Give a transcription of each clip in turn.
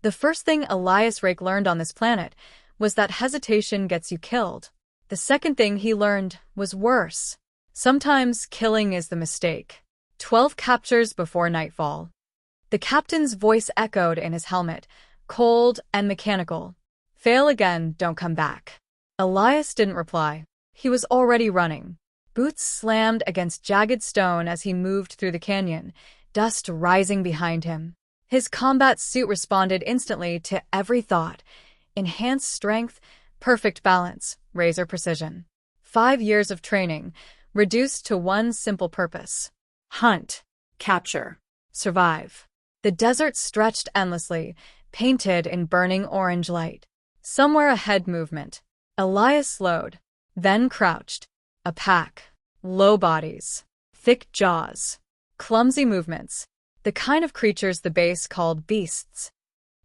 The first thing Elias Rake learned on this planet was that hesitation gets you killed. The second thing he learned was worse. Sometimes killing is the mistake. 12 captures before nightfall. The captain's voice echoed in his helmet, cold and mechanical. Fail again, don't come back. Elias didn't reply. He was already running. Boots slammed against jagged stone as he moved through the canyon, dust rising behind him. His combat suit responded instantly to every thought. Enhanced strength, perfect balance, razor precision. 5 years of training, reduced to one simple purpose. Hunt, capture, survive. The desert stretched endlessly, painted in burning orange light. Somewhere ahead movement. Elias slowed, then crouched. A pack. Low bodies. Thick jaws. Clumsy movements. The kind of creatures the base called beasts.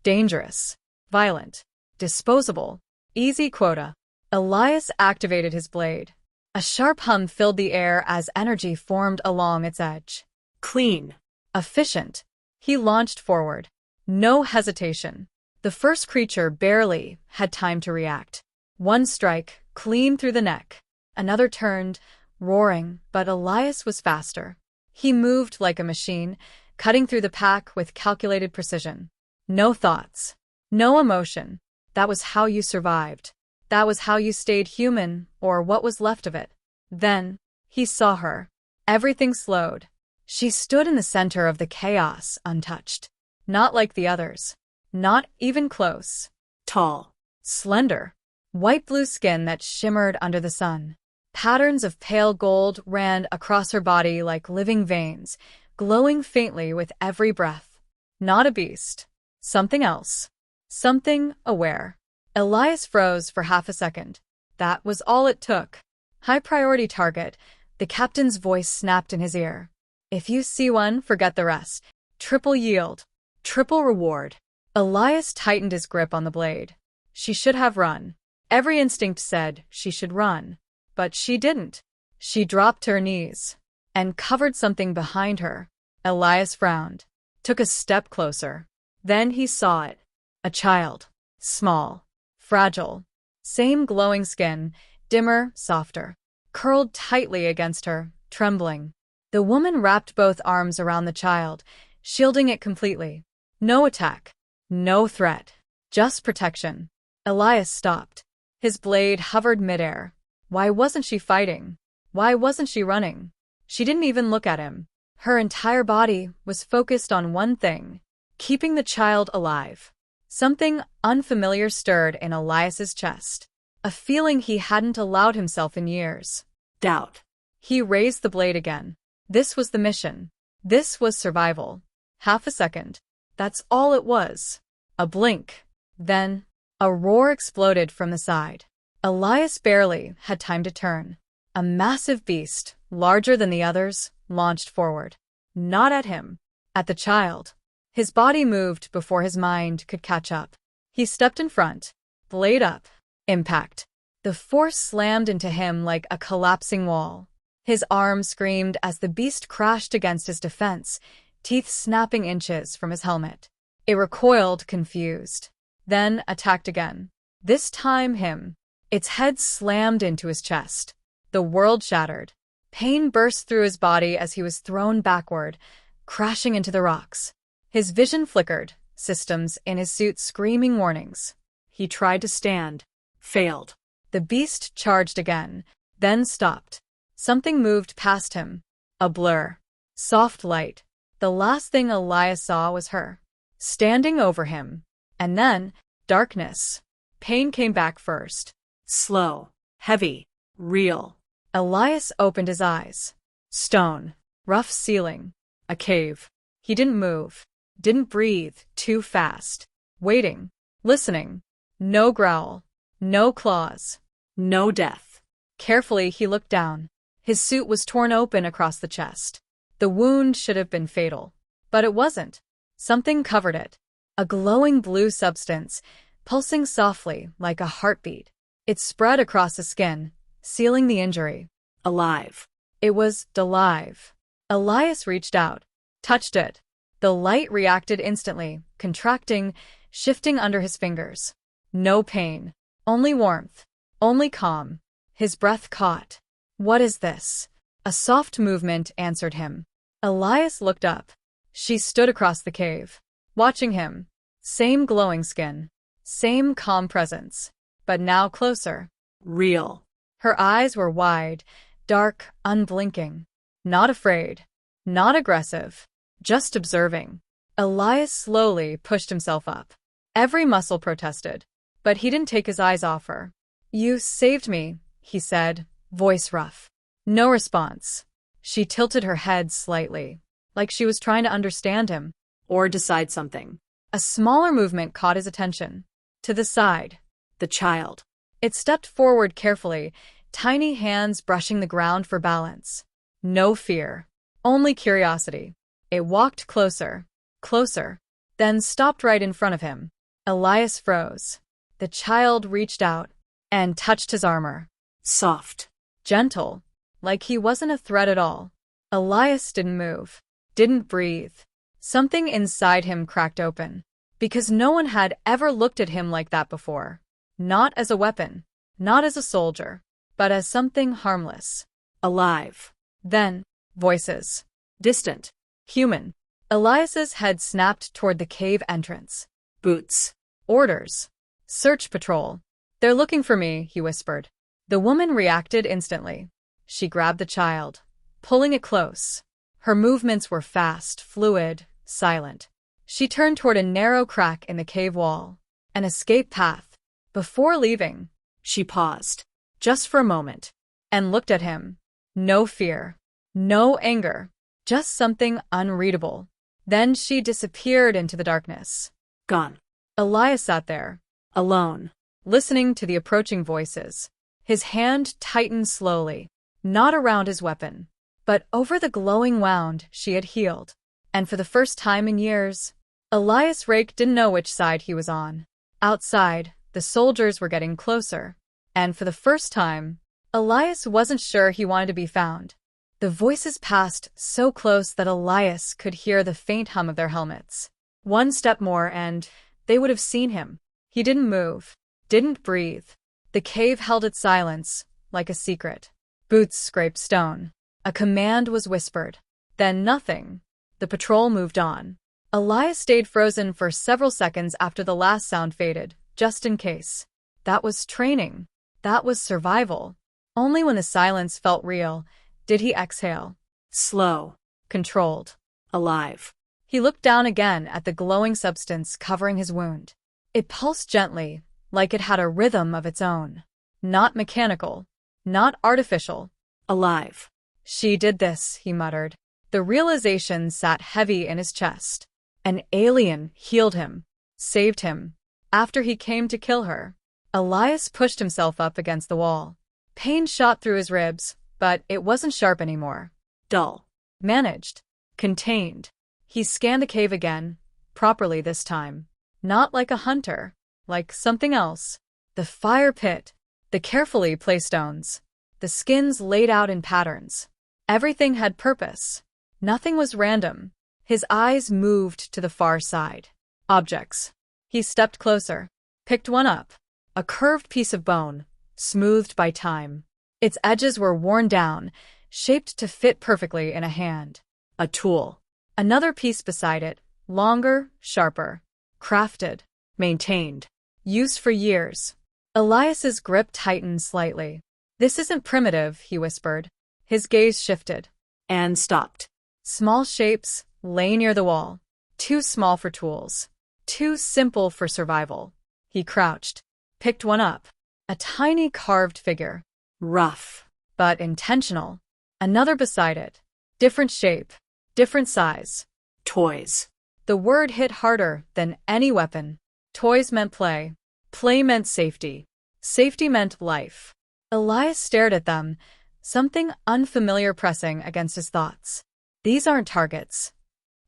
Dangerous. Violent. Disposable. Easy quota. Elias activated his blade. A sharp hum filled the air as energy formed along its edge. Clean. Efficient. He launched forward. No hesitation. The first creature barely had time to react. One strike, clean through the neck. Another turned, roaring, but Elias was faster. He moved like a machine, cutting through the pack with calculated precision. No thoughts. No emotion. That was how you survived. That was how you stayed human, or what was left of it. Then, he saw her. Everything slowed. She stood in the center of the chaos, untouched. Not like the others. Not even close. Tall. Slender. White-blue skin that shimmered under the sun. Patterns of pale gold ran across her body like living veins, glowing faintly with every breath. Not a beast. Something else. Something aware. Elias froze for half a second. That was all it took. High-priority target. The captain's voice snapped in his ear. If you see one, forget the rest. Triple yield. Triple reward. Elias tightened his grip on the blade. She should have run. Every instinct said she should run. But she didn't. She dropped to her knees and covered something behind her. Elias frowned, took a step closer. Then he saw it. A child. Small. Fragile. Same glowing skin, dimmer, softer. Curled tightly against her, trembling. The woman wrapped both arms around the child, shielding it completely. No attack. No threat. Just protection. Elias stopped. His blade hovered midair. Why wasn't she fighting? Why wasn't she running? She didn't even look at him. Her entire body was focused on one thing. Keeping the child alive. Something unfamiliar stirred in Elias's chest. A feeling he hadn't allowed himself in years. Doubt. He raised the blade again. This was the mission. This was survival. Half a second. That's all it was. A blink. Then, a roar exploded from the side. Elias barely had time to turn. A massive beast, larger than the others, launched forward. Not at him. At the child. His body moved before his mind could catch up. He stepped in front. Blade up. Impact. The force slammed into him like a collapsing wall. His arm screamed as the beast crashed against his defense, teeth snapping inches from his helmet. It recoiled, confused. Then attacked again. This time him. Its head slammed into his chest. The world shattered. Pain burst through his body as he was thrown backward, crashing into the rocks. His vision flickered, systems in his suit screaming warnings. He tried to stand. Failed. The beast charged again, then stopped. Something moved past him. A blur. Soft light. The last thing Elias saw was her. Standing over him. And then, darkness. Pain came back first. Slow. Heavy. Real. Elias opened his eyes. Stone. Rough ceiling. A cave. He didn't move. Didn't breathe. Too fast. Waiting. Listening. No growl. No claws. No death. Carefully, he looked down. His suit was torn open across the chest. The wound should have been fatal. But it wasn't. Something covered it. A glowing blue substance, pulsing softly like a heartbeat. It spread across the skin, sealing the injury. Alive. It was alive. Elias reached out, touched it. The light reacted instantly, contracting, shifting under his fingers. No pain. Only warmth. Only calm. His breath caught. What is this? A soft movement answered him. Elias looked up. She stood across the cave, watching him. Same glowing skin. Same calm presence. But now closer. Real. Her eyes were wide, dark, unblinking. Not afraid. Not aggressive. Just observing. Elias slowly pushed himself up. Every muscle protested, but he didn't take his eyes off her. You saved me, he said, voice rough. No response. She tilted her head slightly, like she was trying to understand him, or decide something. A smaller movement caught his attention. To the side. The child. It stepped forward carefully, tiny hands brushing the ground for balance. No fear. Only curiosity. It walked closer. Closer. Then stopped right in front of him. Elias froze. The child reached out and touched his armor. Soft. Gentle. Like he wasn't a threat at all. Elias didn't move. Didn't breathe. Something inside him cracked open. Because no one had ever looked at him like that before. Not as a weapon. Not as a soldier. But as something harmless. Alive. Then, voices. Distant. Human. Elias's head snapped toward the cave entrance. Boots. Orders. Search patrol. They're looking for me, he whispered. The woman reacted instantly. She grabbed the child, pulling it close. Her movements were fast, fluid, silent. She turned toward a narrow crack in the cave wall, an escape path. Before leaving, she paused, just for a moment, and looked at him. No fear. No anger. Just something unreadable. Then she disappeared into the darkness. Gone. Elias sat there, alone, listening to the approaching voices. His hand tightened slowly, not around his weapon, but over the glowing wound she had healed. And for the first time in years, Elias Rake didn't know which side he was on. Outside, the soldiers were getting closer. And for the first time, Elias wasn't sure he wanted to be found. The voices passed so close that Elias could hear the faint hum of their helmets. One step more and they would have seen him. He didn't move, didn't breathe. The cave held its silence, like a secret. Boots scraped stone. A command was whispered. Then nothing. The patrol moved on. Elias stayed frozen for several seconds after the last sound faded, just in case. That was training. That was survival. Only when the silence felt real did he exhale. Slow. Controlled. Alive. He looked down again at the glowing substance covering his wound. It pulsed gently, like it had a rhythm of its own. Not mechanical. Not artificial. Alive. She did this, he muttered. The realization sat heavy in his chest. An alien healed him. Saved him. After he came to kill her. Elias pushed himself up against the wall. Pain shot through his ribs, but it wasn't sharp anymore. Dull. Managed. Contained. He scanned the cave again, properly this time. Not like a hunter, like something else. The fire pit, the carefully placed stones, the skins laid out in patterns. Everything had purpose. Nothing was random. His eyes moved to the far side. Objects. He stepped closer, picked one up. A curved piece of bone, smoothed by time. Its edges were worn down, shaped to fit perfectly in a hand. A tool. Another piece beside it, longer, sharper. Crafted. Maintained. Used for years. Elias's grip tightened slightly. This isn't primitive, he whispered. His gaze shifted. And stopped. Small shapes lay near the wall. Too small for tools. Too simple for survival. He crouched. Picked one up. A tiny carved figure. Rough. But intentional. Another beside it. Different shape. Different size. Toys. The word hit harder than any weapon. Toys meant play. Play meant safety. Safety meant life. Elias stared at them, something unfamiliar pressing against his thoughts. These aren't targets.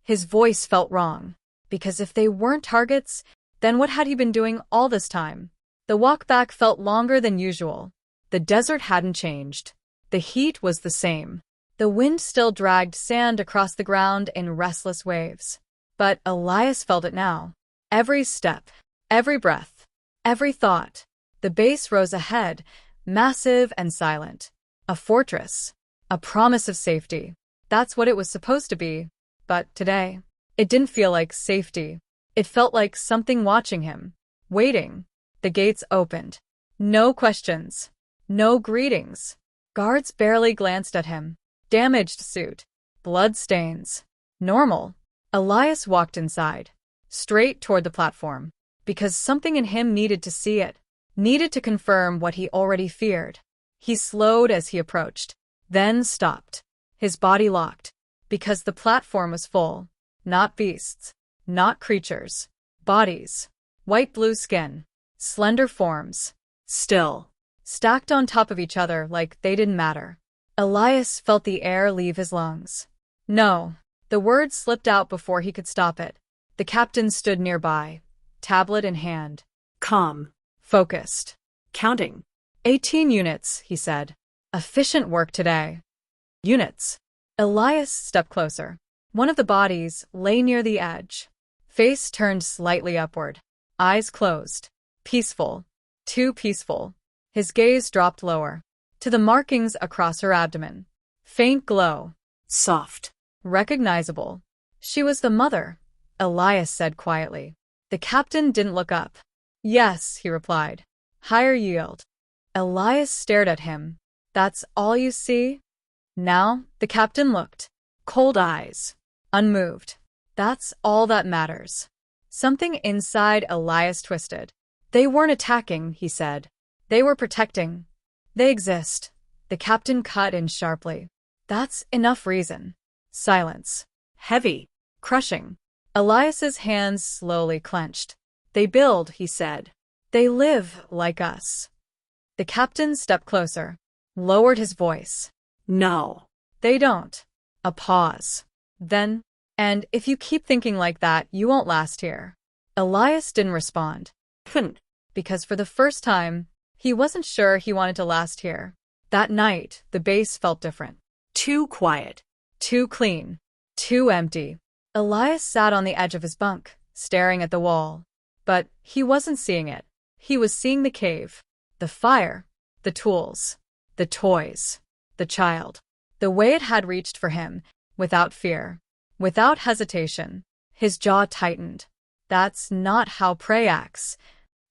His voice felt wrong, because if they weren't targets, then what had he been doing all this time? The walk back felt longer than usual. The desert hadn't changed. The heat was the same. The wind still dragged sand across the ground in restless waves. But Elias felt it now. Every step, every breath, every thought. The base rose ahead, massive and silent. A fortress. A promise of safety. That's what it was supposed to be. But today, it didn't feel like safety. It felt like something watching him. Waiting. The gates opened. No questions. No greetings. Guards barely glanced at him. Damaged suit. Blood stains. Normal. Elias walked inside. Straight toward the platform. Because something in him needed to see it. Needed to confirm what he already feared. He slowed as he approached. Then stopped. His body locked. Because the platform was full. Not beasts. Not creatures. Bodies. White-blue skin. Slender forms. Still. Stacked on top of each other like they didn't matter. Elias felt the air leave his lungs. No. The word slipped out before he could stop it. The captain stood nearby. Tablet in hand. Calm. Focused. Counting. 18 units, he said. Efficient work today. Units. Elias stepped closer. One of the bodies lay near the edge. Face turned slightly upward. Eyes closed. Peaceful. Too peaceful. His gaze dropped lower. To the markings across her abdomen. Faint glow. Soft. Recognizable. She was the mother, Elias said quietly. The captain didn't look up. Yes, he replied. Higher yield. Elias stared at him. That's all you see? Now, the captain looked. Cold eyes. Unmoved. That's all that matters. Something inside Elias twisted. They weren't attacking, he said. They were protecting. They exist. The captain cut in sharply. That's enough reason. Silence. Heavy. Crushing. Elias's hands slowly clenched. They build, he said. They live like us. The captain stepped closer. Lowered his voice. No. They don't. A pause. Then, and if you keep thinking like that, you won't last here. Elias didn't respond. Because for the first time, he wasn't sure he wanted to last here. That night, the base felt different. Too quiet. Too clean. Too empty. Elias sat on the edge of his bunk, staring at the wall. But he wasn't seeing it. He was seeing the cave. The fire. The tools. The toys. The child. The way it had reached for him, without fear. Without hesitation. His jaw tightened. That's not how prey acts.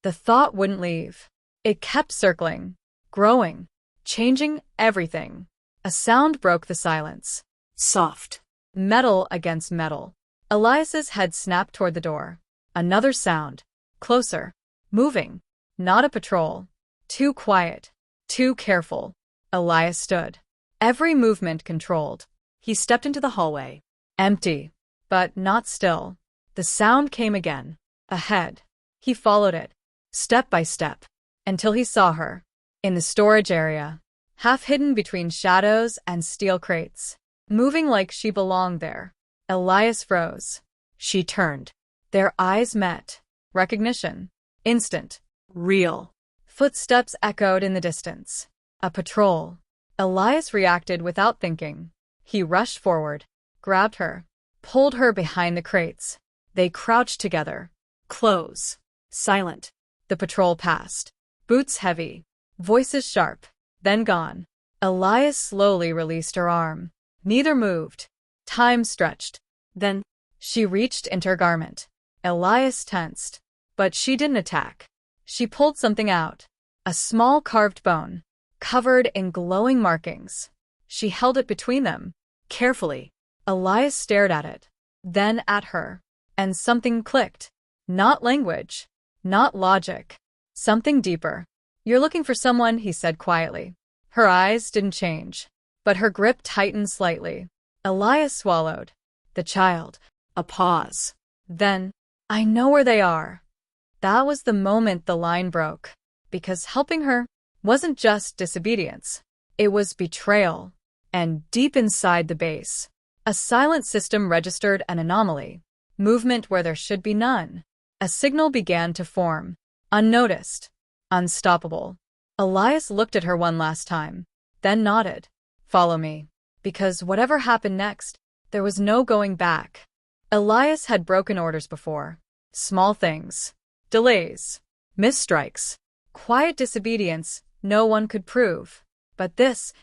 The thought wouldn't leave. It kept circling. Growing. Changing everything. A sound broke the silence. Soft. Metal against metal. Elias's head snapped toward the door. Another sound. Closer. Moving. Not a patrol. Too quiet. Too careful. Elias stood. Every movement controlled. He stepped into the hallway. Empty. But not still. The sound came again. Ahead. He followed it. Step by step. Until he saw her. In the storage area. Half hidden between shadows and steel crates. Moving like she belonged there. Elias froze. She turned. Their eyes met. Recognition. Instant. Real. Footsteps echoed in the distance. A patrol. Elias reacted without thinking. He rushed forward. Grabbed her. Pulled her behind the crates. They crouched together. Close. Silent. The patrol passed. Boots heavy. Voices sharp. Then gone. Elias slowly released her arm. Neither moved. Time stretched. Then, she reached into her garment. Elias tensed. But she didn't attack. She pulled something out. A small carved bone. Covered in glowing markings. She held it between them. Carefully. Elias stared at it. Then at her. And something clicked. Not language. Not logic. Something deeper. You're looking for someone, he said quietly. Her eyes didn't change. But her grip tightened slightly. Elias swallowed. The child. A pause. Then, I know where they are. That was the moment the line broke. Because helping her wasn't just disobedience. It was betrayal. And deep inside the base, a silent system registered an anomaly. Movement where there should be none. A signal began to form. Unnoticed. Unstoppable. Elias looked at her one last time. Then nodded. Follow me. Because whatever happened next, there was no going back. Elias had broken orders before. Small things. Delays. Misstrikes. Quiet disobedience no one could prove. But this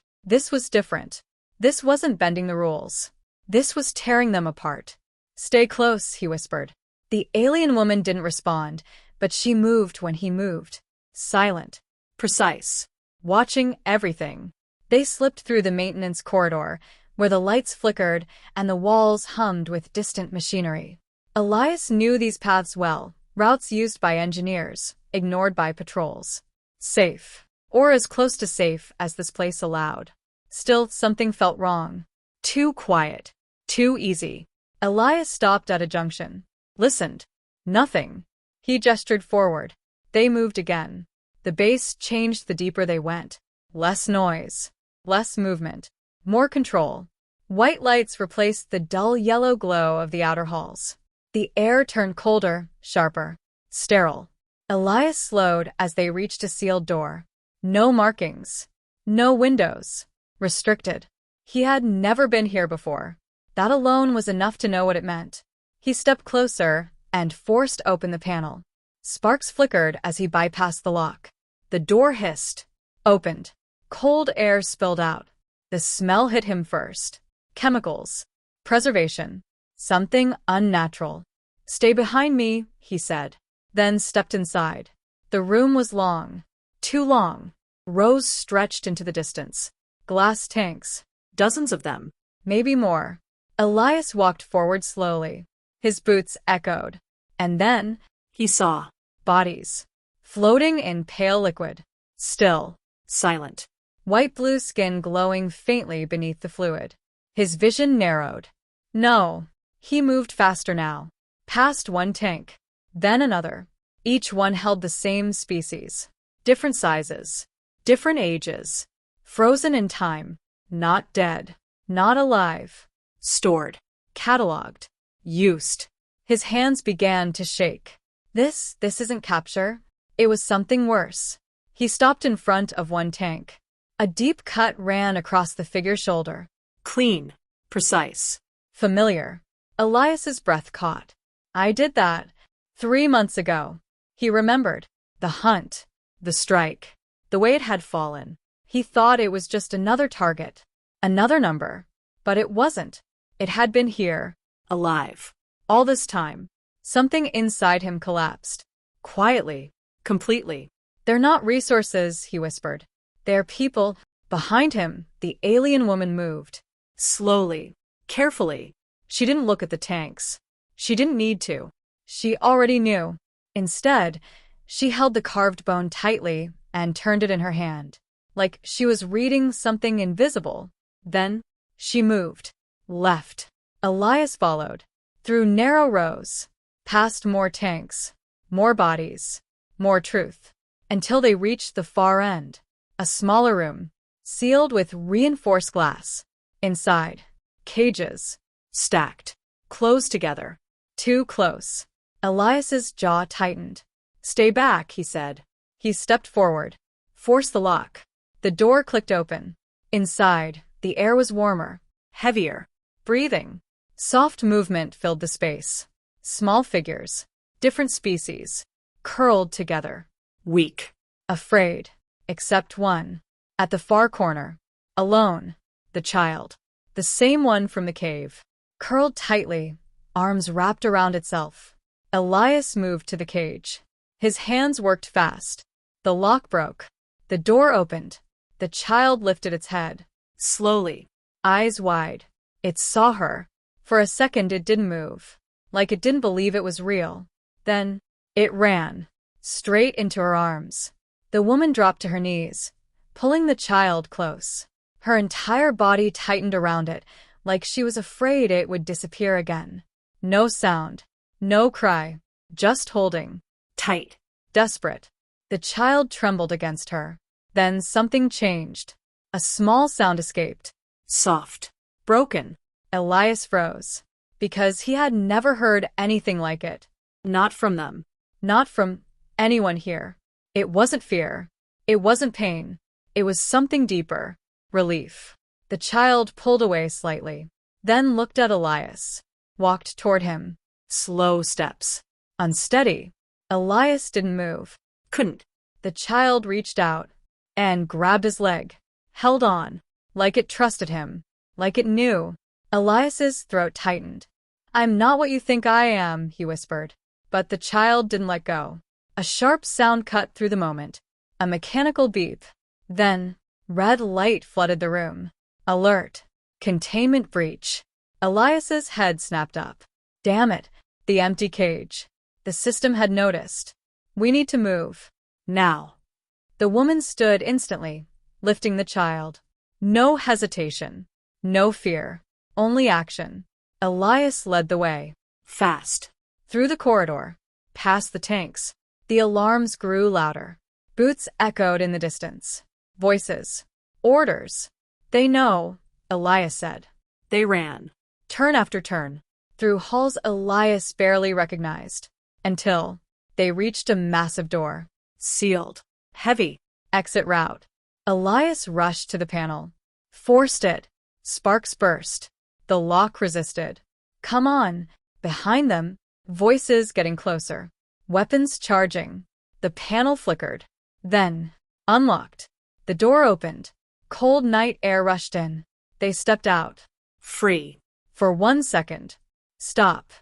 was different. This wasn't bending the rules. This was tearing them apart. Stay close, he whispered. The alien woman didn't respond, but she moved when he moved. Silent. Precise. Watching everything. They slipped through the maintenance corridor, where the lights flickered and the walls hummed with distant machinery. Elias knew these paths well, routes used by engineers, ignored by patrols. Safe. Or as close to safe as this place allowed. Still, something felt wrong. Too quiet. Too easy. Elias stopped at a junction. Listened. Nothing. He gestured forward. They moved again. The bass changed the deeper they went. Less noise. Less movement. More control. White lights replaced the dull yellow glow of the outer halls. The air turned colder, sharper. Sterile. Elias slowed as they reached a sealed door. No markings. No windows. Restricted. He had never been here before. That alone was enough to know what it meant. He stepped closer and forced open the panel. Sparks flickered as he bypassed the lock. The door hissed. Opened. Cold air spilled out. The smell hit him first. Chemicals. Preservation. Something unnatural. Stay behind me, he said. Then stepped inside. The room was long. Too long. Rows stretched into the distance. Glass tanks. Dozens of them. Maybe more. Elias walked forward slowly. His boots echoed. And then he saw bodies. Floating in pale liquid. Still. Silent. White-blue skin glowing faintly beneath the fluid. His vision narrowed. No. He moved faster now. Past one tank. Then another. Each one held the same species. Different sizes. Different ages. Frozen in time. Not dead. Not alive. Stored. Catalogued. Used. His hands began to shake. This isn't capture. It was something worse. He stopped in front of one tank. A deep cut ran across the figure's shoulder. Clean. Precise. Familiar. Elias's breath caught. I did that 3 months ago. He remembered. The hunt. The strike. The way it had fallen. He thought it was just another target. Another number. But it wasn't. It had been here. Alive. All this time. Something inside him collapsed. Quietly. Completely. They're not resources, he whispered. They're people. Behind him, the alien woman moved. Slowly. Carefully. She didn't look at the tanks. She didn't need to. She already knew. Instead, she held the carved bone tightly and turned it in her hand, like she was reading something invisible. Then, she moved. Left. Elias followed. Through narrow rows. Past more tanks. More bodies. More truth. Until they reached the far end. A smaller room. Sealed with reinforced glass. Inside. Cages. Stacked. Closed together. Too close. Elias's jaw tightened. Stay back, he said. He stepped forward. Forced the lock. The door clicked open. Inside, the air was warmer. Heavier. Breathing. Soft movement filled the space. Small figures. Different species. Curled together. Weak. Afraid. Except one. At the far corner. Alone. The child. The same one from the cave. Curled tightly. Arms wrapped around itself. Elias moved to the cage. His hands worked fast. The lock broke. The door opened. The child lifted its head. Slowly. Eyes wide. It saw her. For a second it didn't move. Like it didn't believe it was real. Then, it ran. Straight into her arms. The woman dropped to her knees, pulling the child close. Her entire body tightened around it, like she was afraid it would disappear again. No sound. No cry. Just holding. Tight. Desperate. The child trembled against her. Then something changed. A small sound escaped. Soft. Broken. Elias froze. Because he had never heard anything like it. Not from them. Not from anyone here. It wasn't fear. It wasn't pain. It was something deeper. Relief. The child pulled away slightly. Then looked at Elias. Walked toward him. Slow steps. unsteady. Elias didn't move. Couldn't. The child reached out and grabbed his leg, held on, like it trusted him, like it knew. Elias's throat tightened. "I'm not what you think I am," he whispered. But the child didn't let go. A sharp sound cut through the moment, a mechanical beep. Then, red light flooded the room. Alert. Containment breach. Elias's head snapped up. Damn it, the empty cage. The system had noticed. "We need to move. Now." The woman stood instantly, lifting the child. No hesitation. No fear. Only action. Elias led the way. Fast. Through the corridor. Past the tanks. The alarms grew louder. Boots echoed in the distance. Voices. Orders. "They know," Elias said. They ran. Turn after turn. Through halls Elias barely recognized. Until they reached a massive door. Sealed. Heavy. Exit route. Elias rushed to the panel. Forced it. Sparks burst. The lock resisted. "Come on." Behind them, voices getting closer. Weapons charging. The panel flickered. Then, unlocked. The door opened. Cold night air rushed in. They stepped out. Free. For 1 second. Stop.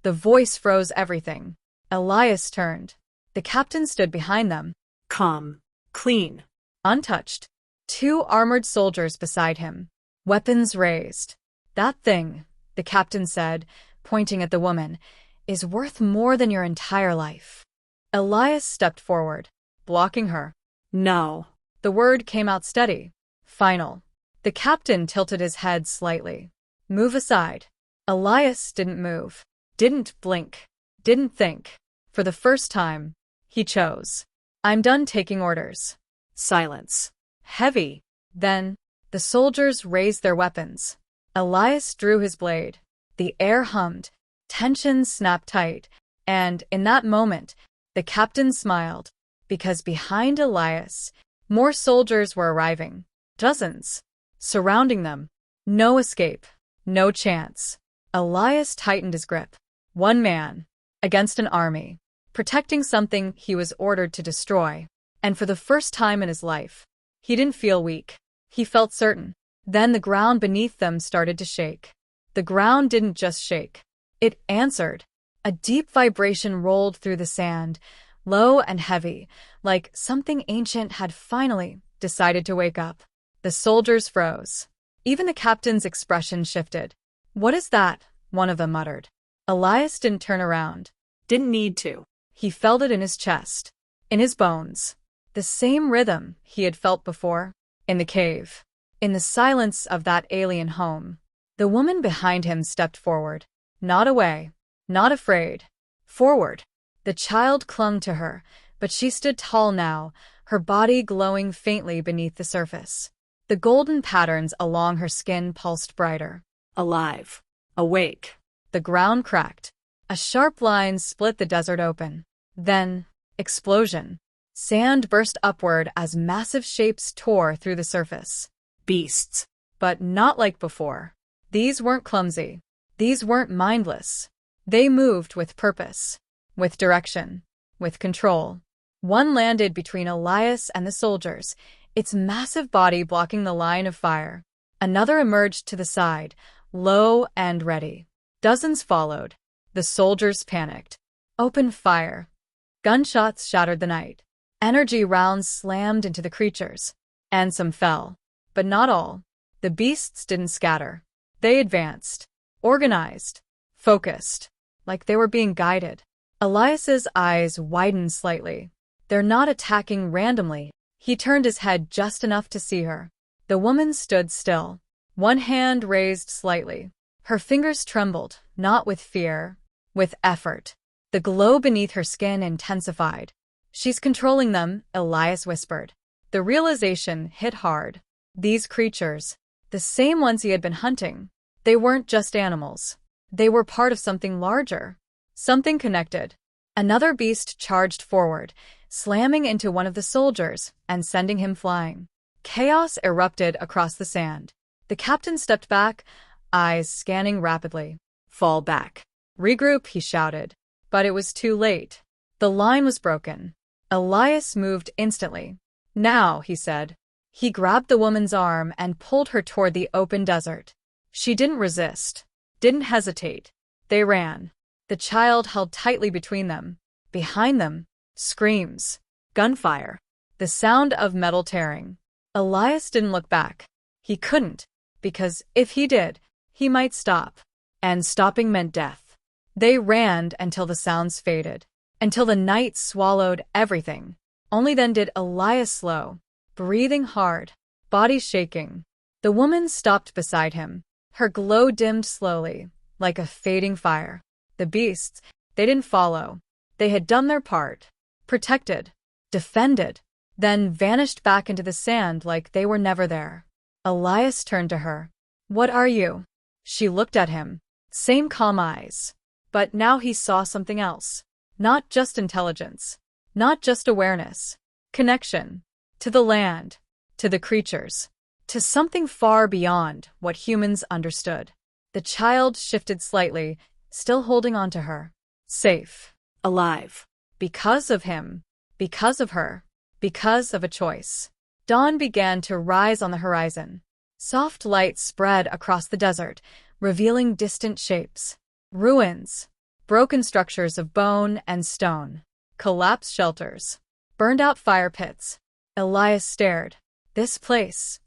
The voice froze everything. Elias turned. The captain stood behind them. Calm. Clean. Untouched. 2 armored soldiers beside him. Weapons raised. "That thing," the captain said, pointing at the woman, "is worth more than your entire life." Elias stepped forward, blocking her. No. The word came out steady. Final. The captain tilted his head slightly. "Move aside." Elias didn't move. Didn't blink. Didn't think. For the first time, he chose. "I'm done taking orders." Silence. Heavy. Then, the soldiers raised their weapons. Elias drew his blade. The air hummed. Tension snapped tight. And, in that moment, the captain smiled. Because behind Elias, more soldiers were arriving. Dozens. Surrounding them. No escape. No chance. Elias tightened his grip. One man. Against an army. Protecting something he was ordered to destroy. And for the first time in his life, he didn't feel weak. He felt certain. Then the ground beneath them started to shake. The ground didn't just shake. It answered. A deep vibration rolled through the sand, low and heavy, like something ancient had finally decided to wake up. The soldiers froze. Even the captain's expression shifted. "What is that?" one of them muttered. Elias didn't turn around. Didn't need to. He felt it in his chest, in his bones. The same rhythm he had felt before, in the cave, in the silence of that alien home. The woman behind him stepped forward, not away, not afraid. Forward. The child clung to her, but she stood tall now, her body glowing faintly beneath the surface. The golden patterns along her skin pulsed brighter. Alive. Awake. The ground cracked. A sharp line split the desert open. Then, explosion. Sand burst upward as massive shapes tore through the surface. Beasts. But not like before. These weren't clumsy. These weren't mindless. They moved with purpose, with direction, with control. One landed between Elias and the soldiers, its massive body blocking the line of fire. Another emerged to the side, low and ready. Dozens followed. The soldiers panicked. Opened fire. Gunshots shattered the night. Energy rounds slammed into the creatures. And some fell. But not all. The beasts didn't scatter. They advanced. Organized. Focused. Like they were being guided. Elias's eyes widened slightly. They're not attacking randomly. He turned his head just enough to see her. The woman stood still. One hand raised slightly. Her fingers trembled, not with fear, with effort. The glow beneath her skin intensified. "She's controlling them," Elias whispered. The realization hit hard. These creatures, the same ones he had been hunting, they weren't just animals. They were part of something larger. Something connected. Another beast charged forward, slamming into one of the soldiers and sending him flying. Chaos erupted across the sand. The captain stepped back, eyes scanning rapidly. "Fall back. Regroup," he shouted. But it was too late. The line was broken. Elias moved instantly. Now, he said. He grabbed the woman's arm and pulled her toward the open desert. She didn't resist, didn't hesitate. They ran. The child held tightly between them. Behind them, screams, gunfire, the sound of metal tearing. Elias didn't look back. He couldn't, because if he did, he might stop. And stopping meant death. They ran until the sounds faded, until the night swallowed everything. Only then did Elias slow, breathing hard, body shaking. The woman stopped beside him. Her glow dimmed slowly, like a fading fire. The beasts, they didn't follow. They had done their part. Protected, defended, then vanished back into the sand like they were never there. Elias turned to her. What are you? She looked at him. Same calm eyes. But now he saw something else. Not just intelligence. Not just awareness. Connection. To the land. To the creatures. To something far beyond what humans understood. The child shifted slightly, still holding on to her. Safe. Alive. Because of him. Because of her. Because of a choice. Dawn began to rise on the horizon. Soft light spread across the desert, revealing distant shapes. Ruins. Broken structures of bone and stone. Collapsed shelters. Burned-out fire pits. Elias stared. This place.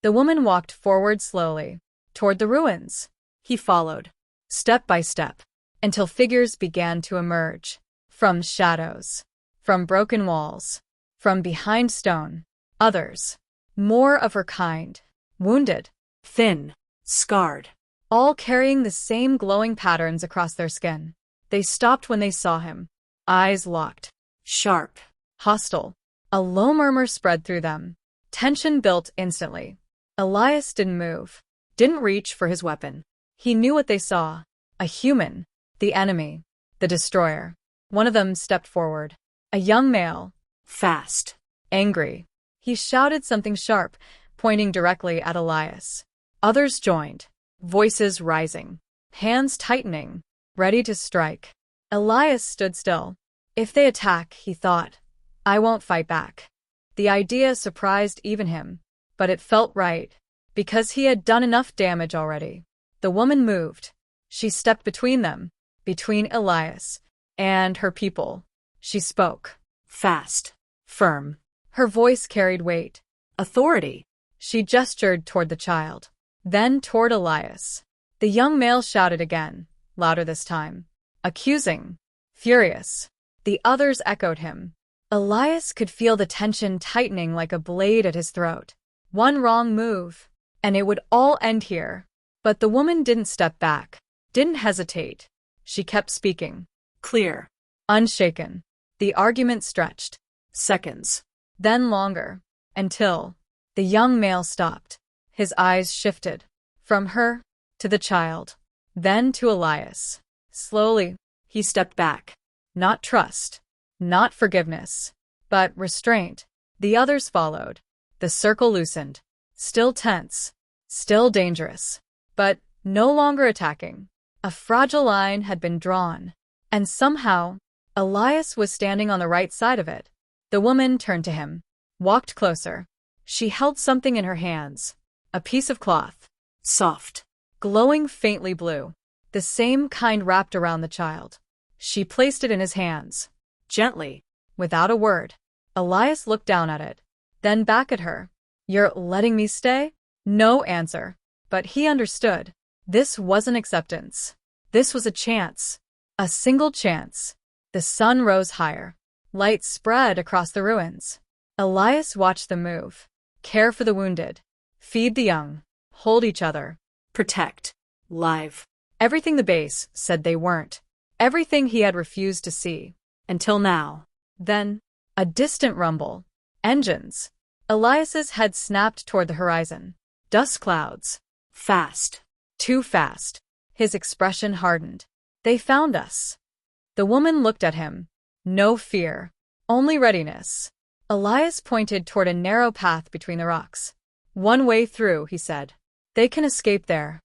The woman walked forward slowly, toward the ruins. He followed, step by step, until figures began to emerge. From shadows. From broken walls. From behind stone. Others. More of her kind. Wounded. Thin. Scarred. All carrying the same glowing patterns across their skin. They stopped when they saw him. Eyes locked. Sharp. Hostile. A low murmur spread through them. Tension built instantly. Elias didn't move. Didn't reach for his weapon. He knew what they saw. A human. The enemy. The destroyer. One of them stepped forward. A young male. Fast. Angry. He shouted something sharp, pointing directly at Elias. Others joined. Voices rising. Hands tightening. Ready to strike. Elias stood still. If they attack, he thought, I won't fight back. The idea surprised even him. But it felt right. Because he had done enough damage already. The woman moved. She stepped between them. Between Elias and her people. She spoke. Fast. Firm. Her voice carried weight. Authority. She gestured toward the child. Then toward Elias. The young male shouted again, louder this time. Accusing. Furious. The others echoed him. Elias could feel the tension tightening like a blade at his throat. One wrong move, and it would all end here. But the woman didn't step back. Didn't hesitate. She kept speaking. Clear. Unshaken. The argument stretched. Seconds. Then longer. Until the young male stopped. His eyes shifted. From her to the child. Then to Elias. Slowly, he stepped back. Not trust. Not forgiveness. But restraint. The others followed. The circle loosened. Still tense. Still dangerous. But no longer attacking. A fragile line had been drawn. And somehow, Elias was standing on the right side of it. The woman turned to him. Walked closer. She held something in her hands. A piece of cloth. Soft. Glowing faintly blue. The same kind wrapped around the child. She placed it in his hands. Gently. Without a word. Elias looked down at it. Then back at her. You're letting me stay? No answer. But he understood. This wasn't acceptance. This was a chance. A single chance. The sun rose higher. Light spread across the ruins. Elias watched them move. Care for the wounded. Feed the young. Hold each other. Protect. Live. Everything the base said they weren't. Everything he had refused to see. Until now. Then, a distant rumble. Engines. Elias's head snapped toward the horizon. Dust clouds. Fast. Too fast. His expression hardened. They found us. The woman looked at him. No fear. Only readiness. Elias pointed toward a narrow path between the rocks. One way through, he said. They can escape there.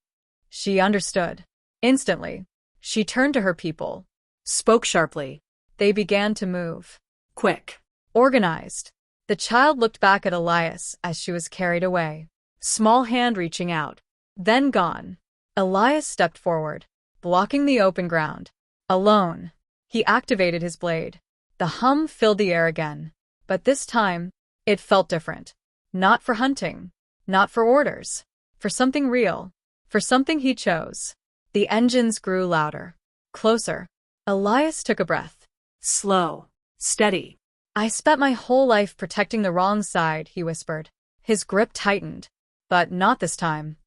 She understood. Instantly. She turned to her people. Spoke sharply. They began to move. Quick. Organized. The child looked back at Elias as she was carried away. Small hand reaching out. Then gone. Elias stepped forward, blocking the open ground. Alone. He activated his blade. The hum filled the air again. But this time, it felt different. Not for hunting. Not for orders. For something real. For something he chose. The engines grew louder. Closer. Elias took a breath. Slow. Steady. I spent my whole life protecting the wrong side, he whispered. His grip tightened. But not this time.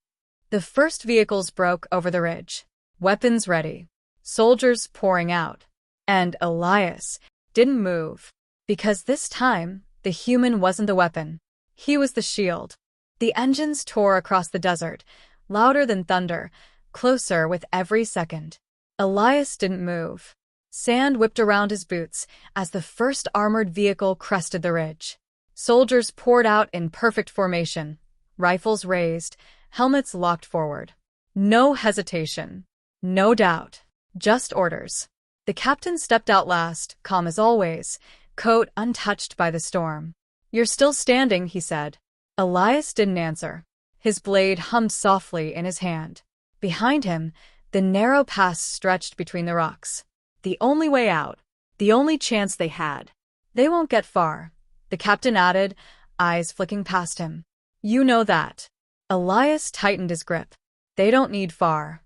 The first vehicles broke over the ridge. Weapons ready. Soldiers pouring out. And Elias didn't move. Because this time, the human wasn't the weapon. He was the shield. The engines tore across the desert, louder than thunder, closer with every second. Elias didn't move. Sand whipped around his boots as the first armored vehicle crested the ridge. Soldiers poured out in perfect formation, rifles raised, helmets locked forward. No hesitation. No doubt. Just orders. The captain stepped out last, calm as always, coat untouched by the storm. You're still standing, he said. Elias didn't answer. His blade hummed softly in his hand. Behind him, the narrow pass stretched between the rocks. The only way out. The only chance they had. They won't get far, the captain added, eyes flicking past him. You know that. Elias tightened his grip. They don't need far.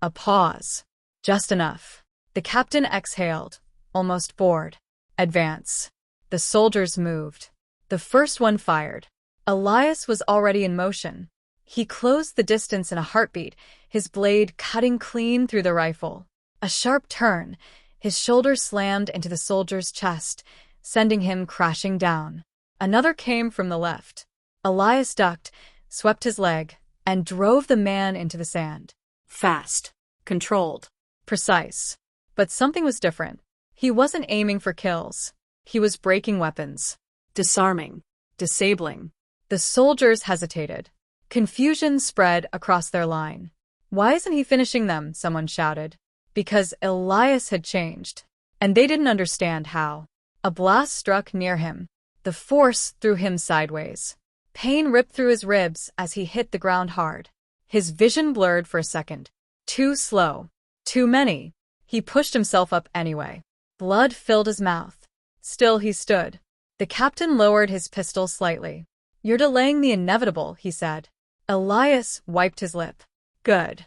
A pause. Just enough. The captain exhaled, almost bored. Advance. The soldiers moved. The first one fired. Elias was already in motion. He closed the distance in a heartbeat, his blade cutting clean through the rifle. A sharp turn. His shoulder slammed into the soldier's chest, sending him crashing down. Another came from the left. Elias ducked, swept his leg, and drove the man into the sand. Fast. Controlled. Precise. But something was different. He wasn't aiming for kills. He was breaking weapons. Disarming. Disabling. The soldiers hesitated. Confusion spread across their line. Why isn't he finishing them? Someone shouted. Because Elias had changed. And they didn't understand how. A blast struck near him. The force threw him sideways. Pain ripped through his ribs as he hit the ground hard. His vision blurred for a second. Too slow. Too many. He pushed himself up anyway. Blood filled his mouth. Still he stood. The captain lowered his pistol slightly. You're delaying the inevitable, he said. Elias wiped his lip. Good.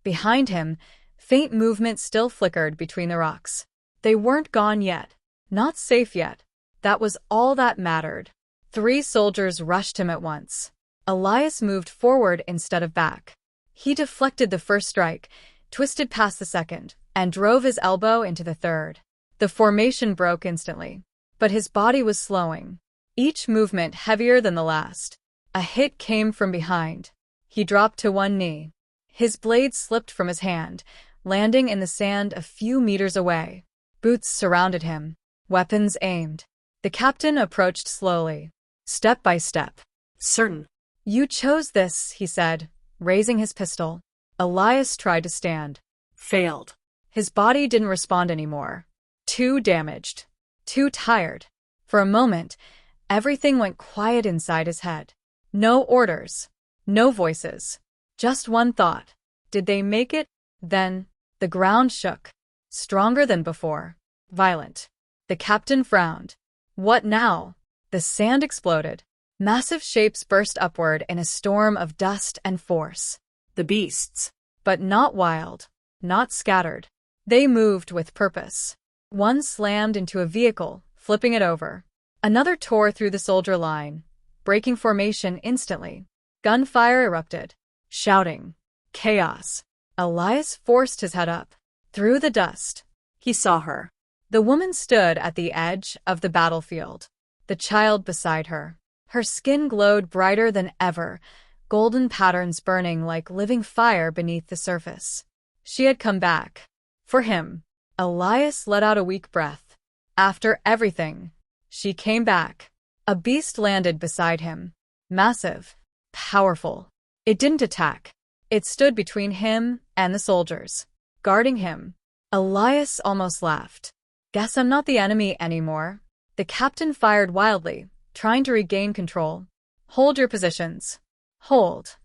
Behind him, faint movement still flickered between the rocks. They weren't gone yet. Not safe yet. That was all that mattered. 3 soldiers rushed him at once. Elias moved forward instead of back. He deflected the first strike, twisted past the second, and drove his elbow into the third. The formation broke instantly. But his body was slowing. Each movement heavier than the last. A hit came from behind. He dropped to one knee. His blade slipped from his hand, landing in the sand a few meters away. Boots surrounded him. Weapons aimed. The captain approached slowly. Step by step. Certain. You chose this, he said, raising his pistol. Elias tried to stand. Failed. His body didn't respond anymore. Too damaged. Too tired. For a moment, everything went quiet inside his head. No orders. No voices. Just one thought. Did they make it? Then, the ground shook. Stronger than before. Violent. The captain frowned. What now? The sand exploded. Massive shapes burst upward in a storm of dust and force. The beasts. But not wild. Not scattered. They moved with purpose. One slammed into a vehicle, flipping it over. Another tore through the soldier line, breaking formation instantly. Gunfire erupted. Shouting. Chaos. Elias forced his head up. Through the dust. He saw her. The woman stood at the edge of the battlefield. The child beside her. Her skin glowed brighter than ever, golden patterns burning like living fire beneath the surface. She had come back. For him. Elias let out a weak breath. After everything, she came back. A beast landed beside him. Massive. Powerful. It didn't attack. It stood between him and the soldiers, guarding him. Elias almost laughed. Guess I'm not the enemy anymore. The captain fired wildly, trying to regain control. Hold your positions. Hold.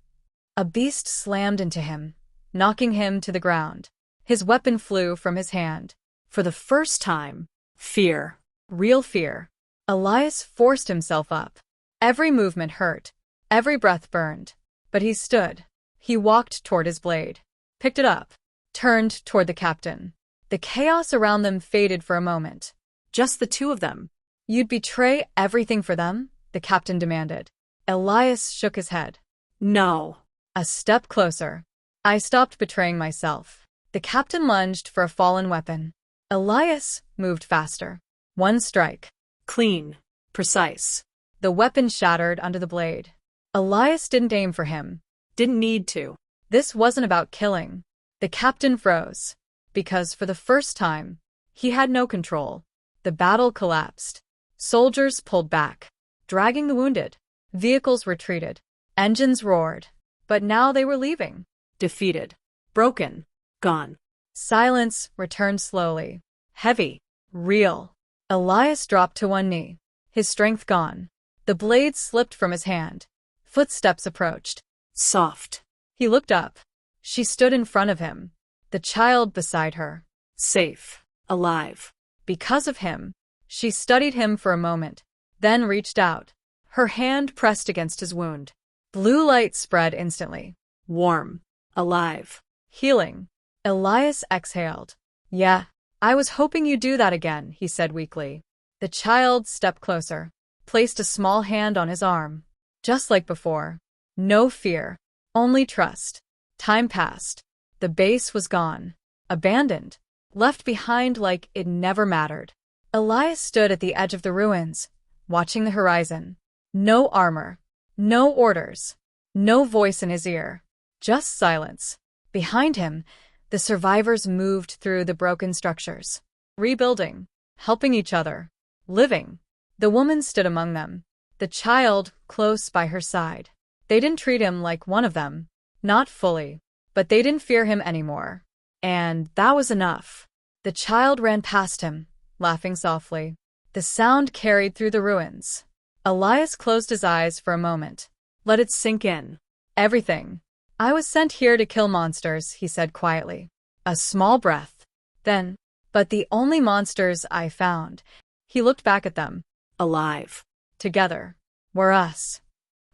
A beast slammed into him, knocking him to the ground. His weapon flew from his hand. For the first time, fear. Real fear. Elias forced himself up. Every movement hurt. Every breath burned. But he stood. He walked toward his blade. Picked it up. Turned toward the captain. The chaos around them faded for a moment. Just the two of them. You'd betray everything for them? The captain demanded. Elias shook his head. No. A step closer. I stopped betraying myself. The captain lunged for a fallen weapon. Elias moved faster. One strike. Clean. Precise. The weapon shattered under the blade. Elias didn't aim for him. Didn't need to. This wasn't about killing. The captain froze. Because for the first time, he had no control. The battle collapsed. Soldiers pulled back, dragging the wounded. Vehicles retreated. Engines roared. But now they were leaving. Defeated. Broken. Gone. Silence returned slowly. Heavy. Real. Elias dropped to one knee. His strength gone. The blade slipped from his hand. Footsteps approached. Soft. He looked up. She stood in front of him. The child beside her. Safe. Alive. Because of him. She studied him for a moment, then reached out. Her hand pressed against his wound. Blue light spread instantly. Warm. Alive. Healing. Elias exhaled. Yeah, I was hoping you'd do that again, he said weakly. The child stepped closer, placed a small hand on his arm. Just like before. No fear. Only trust. Time passed. The base was gone. Abandoned. Left behind like it never mattered. Elias stood at the edge of the ruins, watching the horizon. No armor. No orders. No voice in his ear. Just silence. Behind him, the survivors moved through the broken structures. Rebuilding. Helping each other. Living. The woman stood among them. The child close by her side. They didn't treat him like one of them. Not fully. But they didn't fear him anymore. And that was enough. The child ran past him, laughing softly. The sound carried through the ruins. Elias closed his eyes for a moment. Let it sink in. Everything. I was sent here to kill monsters, he said quietly. A small breath. Then, but the only monsters I found. He looked back at them. Alive. Together. Were us.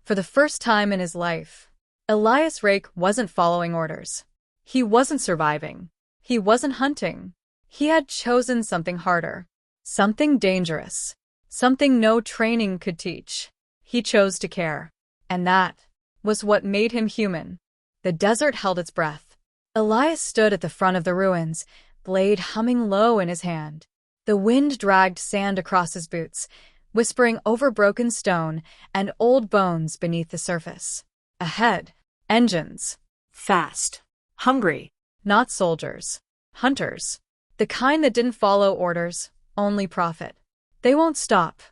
For the first time in his life, Elias Rake wasn't following orders. He wasn't surviving. He wasn't hunting. He had chosen something harder. Something dangerous. Something no training could teach. He chose to care. And that was what made him human. The desert held its breath. Elias stood at the front of the ruins, blade humming low in his hand. The wind dragged sand across his boots, whispering over broken stone and old bones beneath the surface. Ahead, engines. Fast. Hungry. Not soldiers. Hunters. The kind that didn't follow orders, only profit. They won't stop,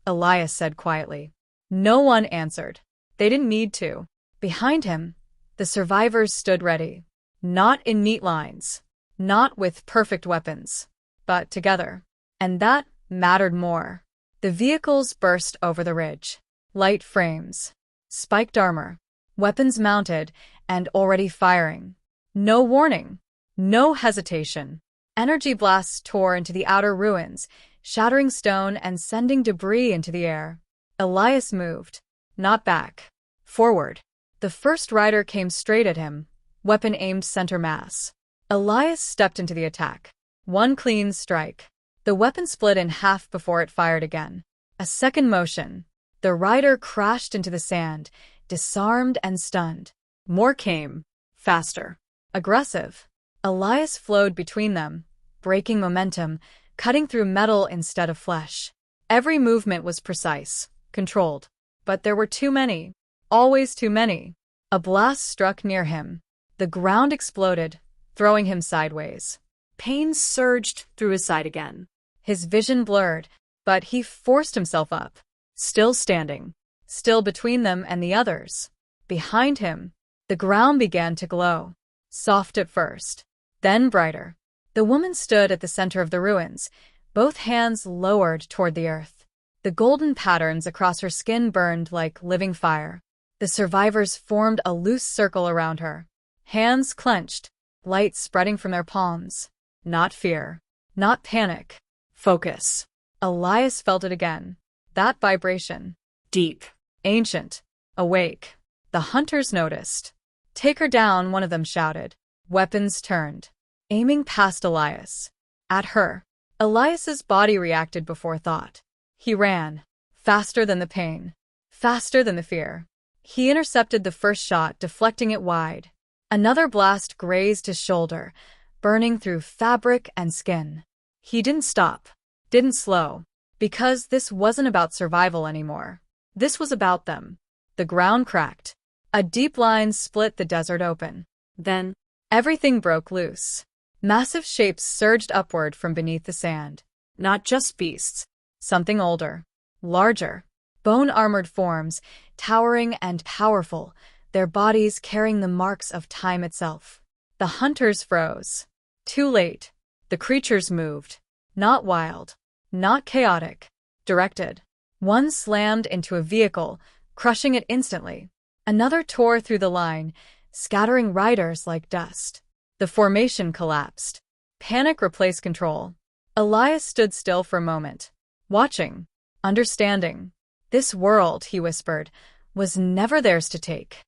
Elias said quietly. No one answered. They didn't need to. Behind him, the survivors stood ready. Not in neat lines. Not with perfect weapons. But together. And that mattered more. The vehicles burst over the ridge. Light frames. Spiked armor. Weapons mounted and already firing. No warning. No hesitation. Energy blasts tore into the outer ruins, shattering stone and sending debris into the air. Elias moved. Not back. Forward. The first rider came straight at him, weapon aimed center mass. Elias stepped into the attack. One clean strike. The weapon split in half before it fired again. A second motion. The rider crashed into the sand, disarmed and stunned. More came. Faster. Aggressive. Elias flowed between them, breaking momentum, cutting through metal instead of flesh. Every movement was precise, controlled. But there were too many. Always too many. A blast struck near him. The ground exploded, throwing him sideways. Pain surged through his side again. His vision blurred, but he forced himself up. Still standing. Still between them and the others. Behind him, the ground began to glow. Soft at first. Then brighter. The woman stood at the center of the ruins, both hands lowered toward the earth. The golden patterns across her skin burned like living fire. The survivors formed a loose circle around her, hands clenched, light spreading from their palms. Not fear, not panic. Focus. Elias felt it again. That vibration. Deep. Ancient. Awake. The hunters noticed. "Take her down," one of them shouted. Weapons turned, aiming past Elias. At her. Elias's body reacted before thought. He ran. Faster than the pain. Faster than the fear. He intercepted the first shot, deflecting it wide. Another blast grazed his shoulder, burning through fabric and skin. He didn't stop. Didn't slow. Because this wasn't about survival anymore. This was about them. The ground cracked. A deep line split the desert open. Then, everything broke loose. Massive shapes surged upward from beneath the sand. not just beasts. Something older. Larger. Bone-armored forms, towering and powerful, their bodies carrying the marks of time itself. The hunters froze. Too late. The creatures moved. Not wild. Not chaotic. Directed. One slammed into a vehicle, crushing it instantly. Another tore through the line, scattering riders like dust. The formation collapsed. Panic replaced control. Elias stood still for a moment, watching, understanding. This world, he whispered, was never theirs to take.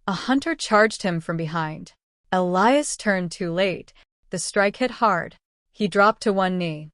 A hunter charged him from behind. Elias turned too late. The strike hit hard. He dropped to one knee.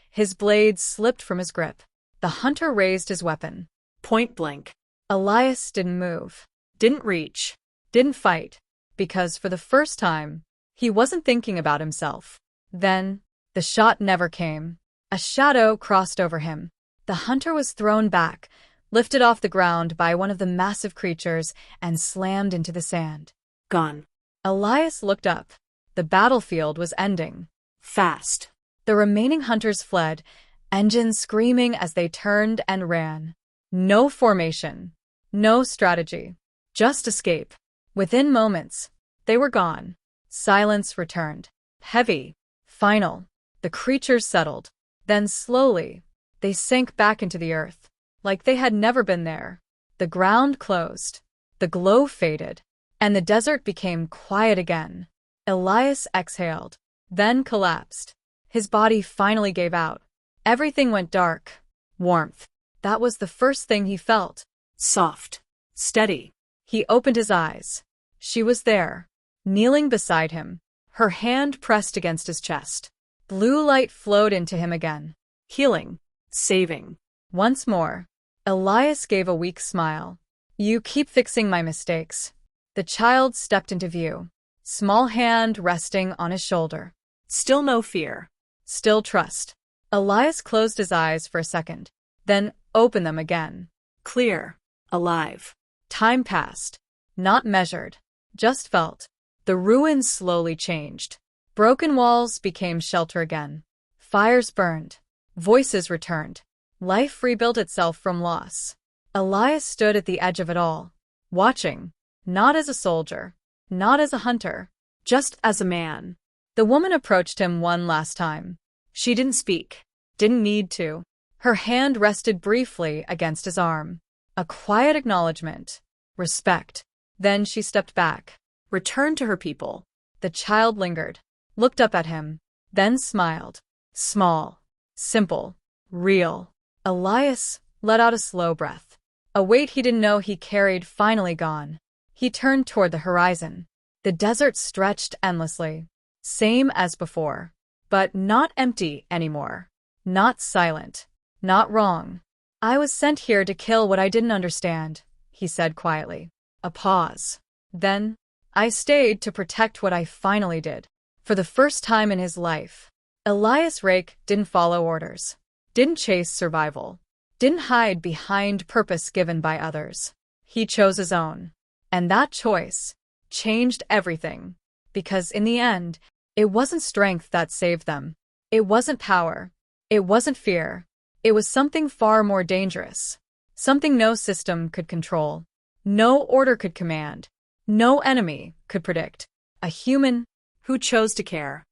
His blade slipped from his grip. The hunter raised his weapon. Point blank. Elias didn't move. Didn't reach. Didn't fight. Because for the first time, he wasn't thinking about himself. Then, the shot never came. A shadow crossed over him. The hunter was thrown back, lifted off the ground by one of the massive creatures, and slammed into the sand. Gone. Elias looked up. The battlefield was ending. Fast. The remaining hunters fled, engines screaming as they turned and ran. No formation. No strategy. Just escape. Within moments, they were gone. Silence returned. Heavy. Final. The creatures settled. Then slowly, they sank back into the earth, like they had never been there. The ground closed. The glow faded. And the desert became quiet again. Elias exhaled, then collapsed. His body finally gave out. Everything went dark. Warmth. That was the first thing he felt. Soft. Steady. He opened his eyes. She was there, kneeling beside him, her hand pressed against his chest. Blue light flowed into him again. Healing. Saving. Once more. Elias gave a weak smile. You keep fixing my mistakes. The child stepped into view, small hand resting on his shoulder. Still no fear. Still trust. Elias closed his eyes for a second, then opened them again. Clear. Alive. Time passed. Not measured. Just felt. The ruins slowly changed. Broken walls became shelter again. Fires burned. Voices returned. Life rebuilt itself from loss. Elias stood at the edge of it all, watching. Not as a soldier. Not as a hunter. Just as a man. The woman approached him one last time. She didn't speak. Didn't need to. Her hand rested briefly against his arm. A quiet acknowledgement. Respect. Then she stepped back. Returned to her people. The child lingered. Looked up at him. Then smiled. Small. Simple. Real. Elias let out a slow breath. A weight he didn't know he carried finally gone. He turned toward the horizon. The desert stretched endlessly. Same as before. But not empty anymore. Not silent. Not wrong. I was sent here to kill what I didn't understand, he said quietly. A pause. Then, I stayed to protect what I finally did. For the first time in his life, Elias Rake didn't follow orders. Didn't chase survival. Didn't hide behind purpose given by others. He chose his own. And that choice changed everything. Because in the end, it wasn't strength that saved them. It wasn't power. It wasn't fear. It was something far more dangerous. Something no system could control. No order could command. No enemy could predict. A human who chose to care.